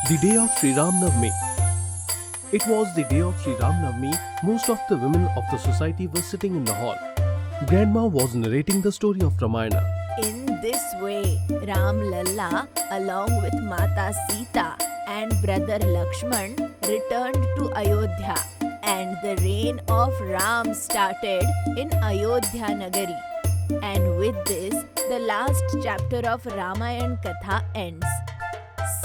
The day of Sri Ram Navami. It was the day of Sri Ram Navami. Most of the women of the society were sitting in the hall. Grandma was narrating the story of Ramayana. In this way, Ram Lalla, along with Mata Sita and brother Lakshman, returned to Ayodhya, and the reign of Ram started in Ayodhya Nagari. And with this, the last chapter of Ramayan Katha ends.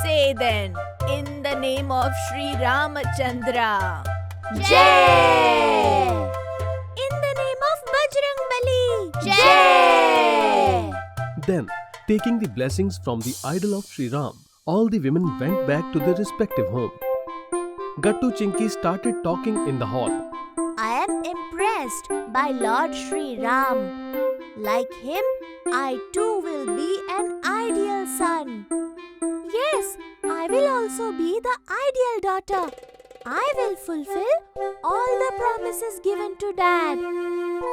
Say then, in the name of Sri Ramachandra, Jai! In the name of Bajrangbali, Jai! Then, taking the blessings from the idol of Sri Ram, all the women went back to their respective home. Gattu Chinki started talking in the hall. I am impressed by Lord Sri Ram. Like him, I too will be an ideal son. Yes, I will also be the ideal daughter. I will fulfill all the promises given to Dad.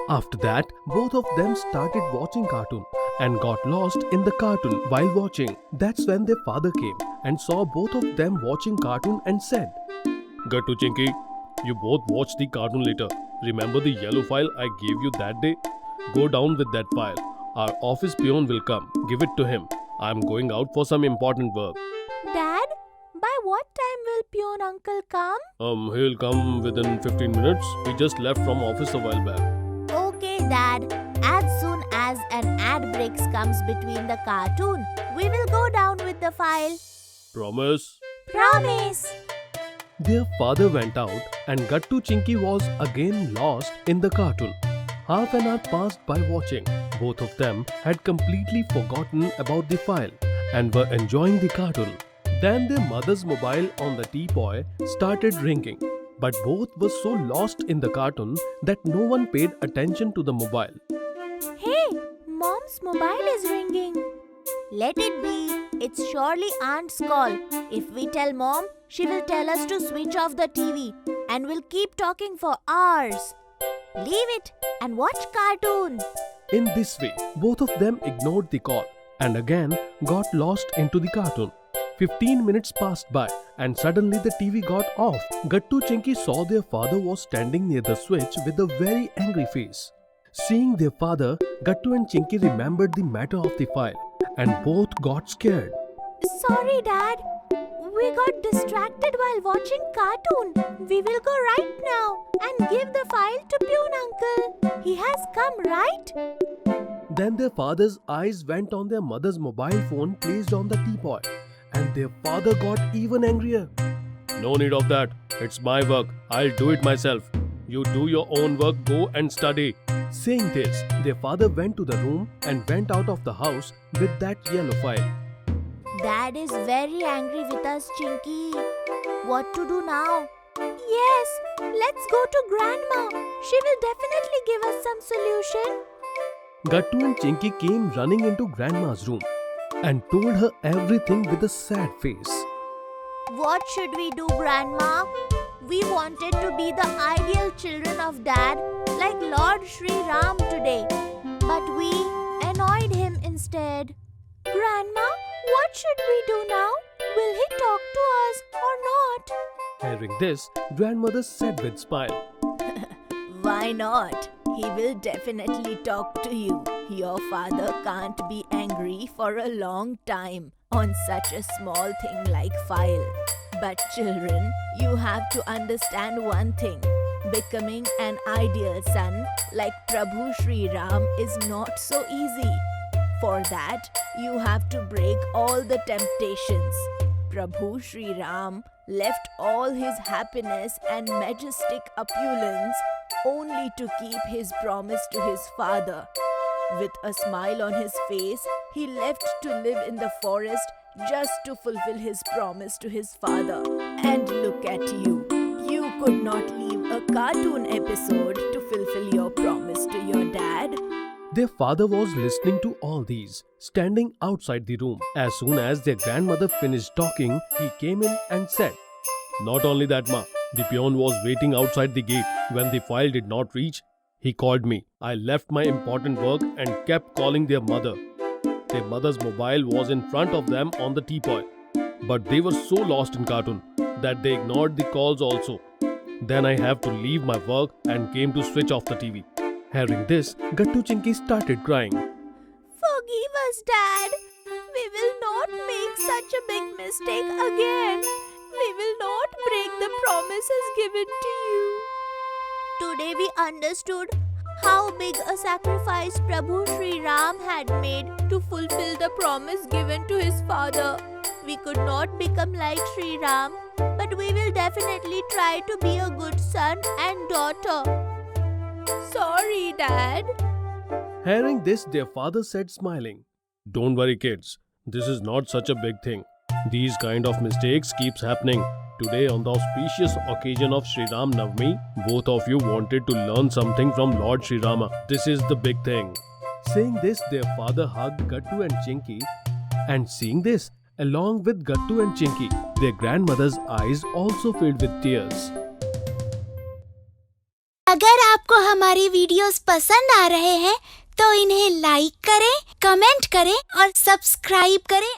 After that, both of them started watching cartoon and got lost in the cartoon while watching. That's when their father came and saw both of them watching cartoon and said, Gattu Chinki, you both watch the cartoon later. Remember the yellow file I gave you that day? Go down with that file. Our office peon will come. Give it to him. I am going out for some important work. Dad, by what time will Peon uncle come? He'll come within 15 minutes. He just left from office a while back. Okay, Dad. As soon as an ad breaks comes between the cartoon, we will go down with the file. Promise? Promise! Their father went out and Gattu Chinki was again lost in the cartoon. Half an hour passed by watching. Both of them had completely forgotten about the file and were enjoying the cartoon. Then their mother's mobile on the teapot started ringing. But both were so lost in the cartoon that no one paid attention to the mobile. Hey, Mom's mobile is ringing. Let it be. It's surely Aunt's call. If we tell Mom, she will tell us to switch off the TV and we'll keep talking for hours. Leave it and watch cartoon. In this way, both of them ignored the call and again got lost into the cartoon. 15 minutes passed by and suddenly the TV got off. Gattu Chinki saw their father was standing near the switch with a very angry face. Seeing their father, Gattu and Chinki remembered the matter of the file and both got scared. Sorry, Dad. We got distracted while watching cartoon. We will go right now and give the file to Peon uncle. He has come, right? Then their father's eyes went on their mother's mobile phone placed on the teapot and their father got even angrier. No need of that. It's my work. I'll do it myself. You do your own work, go and study. Saying this, their father went to the room and went out of the house with that yellow file. Dad is very angry with us, Chinky. What to do now? Yes, let's go to Grandma. She will definitely give us some solution. Gattu and Chinky came running into Grandma's room and told her everything with a sad face. What should we do, Grandma? We wanted to be the ideal children of Dad, like Lord Sri Ram today. But we annoyed him instead. Grandma, what should we do now? Will he talk to us or not? Hearing this, grandmother said with smile, Why not? He will definitely talk to you. Your father can't be angry for a long time on such a small thing like file. But children, you have to understand one thing. Becoming an ideal son like Prabhu Sri Ram is not so easy. For that, you have to break all the temptations. Prabhu Sri Ram left all his happiness and majestic opulence only to keep his promise to his father. With a smile on his face, he left to live in the forest just to fulfill his promise to his father. And look at you. You could not leave a cartoon episode to fulfill your promise to your dad. Their father was listening to all these, standing outside the room. As soon as their grandmother finished talking, he came in and said, Not only that, Ma, the peon was waiting outside the gate. When the file did not reach, he called me. I left my important work and kept calling their mother. Their mother's mobile was in front of them on the teapot. but they were so lost in cartoon that they ignored the calls also. Then I have to leave my work and came to switch off the TV. Hearing this, Gattu Chinky started crying. Forgive us, Dad. We will not make such a big mistake again. We will not break the promises given to you. Today we understood how big a sacrifice Prabhu Sri Ram had made to fulfill the promise given to his father. We could not become like Sri Ram, but we will definitely try to be a good son and daughter. Sorry, Dad. Hearing this, their father said smiling, "Don't worry kids, this is not such a big thing. These kind of mistakes keeps happening. Today on the auspicious occasion of Sri Ram Navami, both of you wanted to learn something from Lord Sri Rama. This is the big thing." Saying this, their father hugged Gattu and Chinky, and seeing this, along with Gattu and Chinky, their grandmother's eyes also filled with tears. अगर आपको हमारी videos पसंद आ रहे हैं तो इन्हें like करें, comment करें और सब्सक्राइब करें